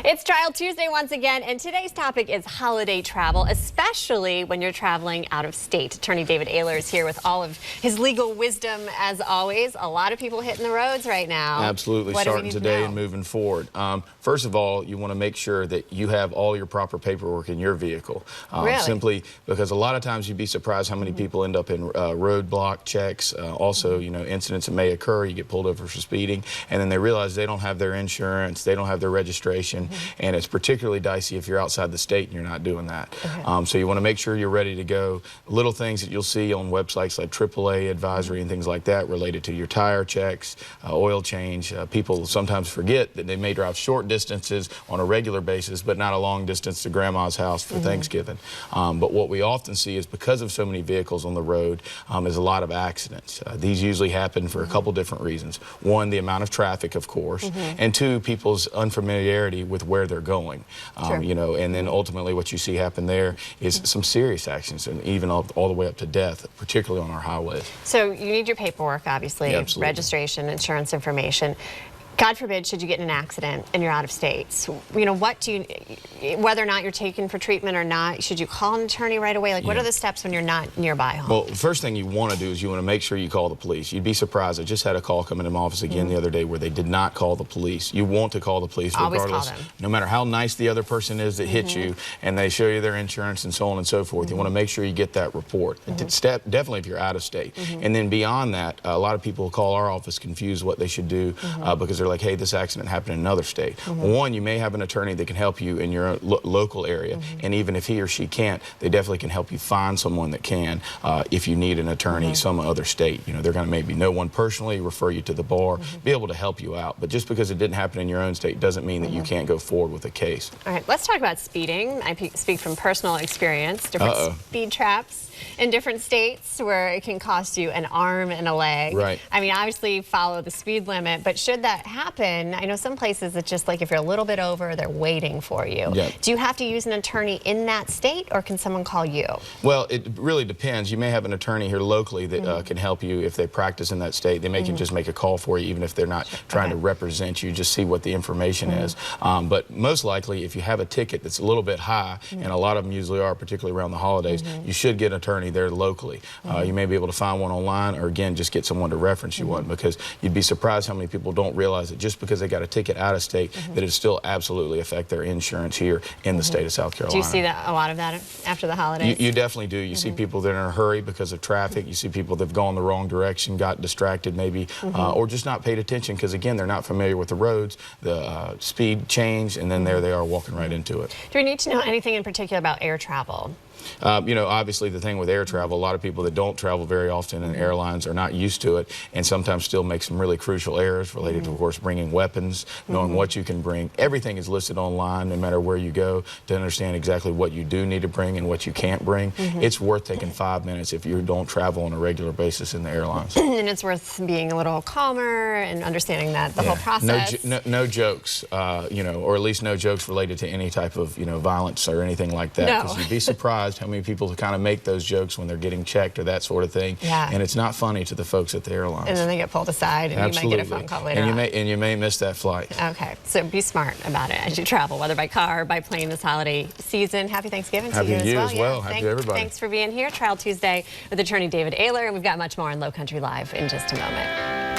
It's Trial Tuesday once again, and today's topic is holiday travel, especially when you're traveling out of state. Attorney David Aylor is here with all of his legal wisdom, as always. A lot of people hitting the roads right now. Absolutely, starting today and moving forward. First of all, you want to make sure that you have all your proper paperwork in your vehicle. Really? Simply because a lot of times you'd be surprised how many people end up in roadblock checks. Also, you know, incidents that may occur. You get pulled over for speeding, and then they realize they don't have their insurance, they don't have their registration. And it's particularly dicey if you're outside the state and you're not doing that. So you want to make sure you're ready to go. Little things that you'll see on websites like AAA advisory and things like that related to your tire checks, oil change. People sometimes forget that they may drive short distances on a regular basis, but not a long distance to grandma's house for Thanksgiving. But what we often see is because of so many vehicles on the road is a lot of accidents. These usually happen for a couple different reasons. One, the amount of traffic, of course, and two, people's unfamiliarity with where they're going. You know, and then ultimately what you see happen there is some serious actions, and even all the way up to death, particularly on our highways. So you need your paperwork, obviously, registration, insurance information. God forbid, should you get in an accident and you're out of state. So, you know, what do you, whether or not you're taken for treatment or not, should you call an attorney right away? Like, what are the steps when you're not nearby home? Well, the first thing you want to do is you want to make sure you call the police. You'd be surprised. I just had a call come into my office again the other day where they did not call the police. You want to call the police regardless. Always call them. No matter how nice the other person is that hit you, and they show you their insurance and so on and so forth. You want to make sure you get that report. Definitely if you're out of state. And then beyond that, a lot of people call our office confused what they should do because they're like, hey, this accident happened in another state. One, you may have an attorney that can help you in your local area, and even if he or she can't, they definitely can help you find someone that can if you need an attorney some other state. You know, they're going to maybe know one personally, refer you to the bar, be able to help you out. But just because it didn't happen in your own state doesn't mean that you can't go forward with a case. All right, let's talk about speeding. I speak from personal experience. Different speed traps in different states where it can cost you an arm and a leg. Right. I mean, obviously follow the speed limit, but should that happen, I know some places it's just like if you're a little bit over, they're waiting for you. Do you have to use an attorney in that state, or can someone call you? Well, it really depends. You may have an attorney here locally that can help you if they practice in that state. They may can just make a call for you, even if they're not trying to represent you, just see what the information is. But most likely, if you have a ticket that's a little bit high, and a lot of them usually are, particularly around the holidays, you should get an attorney there locally. You may be able to find one online, or again, just get someone to reference you one, because you'd be surprised how many people don't realize that just because they got a ticket out of state, that it still absolutely affect their insurance here in the state of South Carolina. Do you see that, a lot of that after the holidays? You definitely do. You see people that are in a hurry because of traffic. You see people that have gone the wrong direction, got distracted maybe, or just not paid attention because, again, they're not familiar with the roads, the speed change, and then there they are walking right into it. Do we need to know anything in particular about air travel? You know, obviously the thing with air travel, a lot of people that don't travel very often in airlines are not used to it, and sometimes still make some really crucial errors related to, of course, bringing weapons, knowing what you can bring. Everything is listed online, no matter where you go, to understand exactly what you do need to bring and what you can't bring. It's worth taking 5 minutes if you don't travel on a regular basis in the airlines. And it's worth being a little calmer and understanding that the whole process. No jokes, you know, or at least no jokes related to any type of, you know, violence or anything like that. Because you'd be surprised how many people kind of make those jokes when they're getting checked or that sort of thing. And it's not funny to the folks at the airlines. And then they get pulled aside, and you might get a phone call later on. And you may miss that flight. Okay, so be smart about it as you travel, whether by car or by plane this holiday season. Happy Thanksgiving to you as well. Happy to everybody. Thanks for being here. Trial Tuesday with attorney David Aylor, and we've got much more on Low Country Live in just a moment.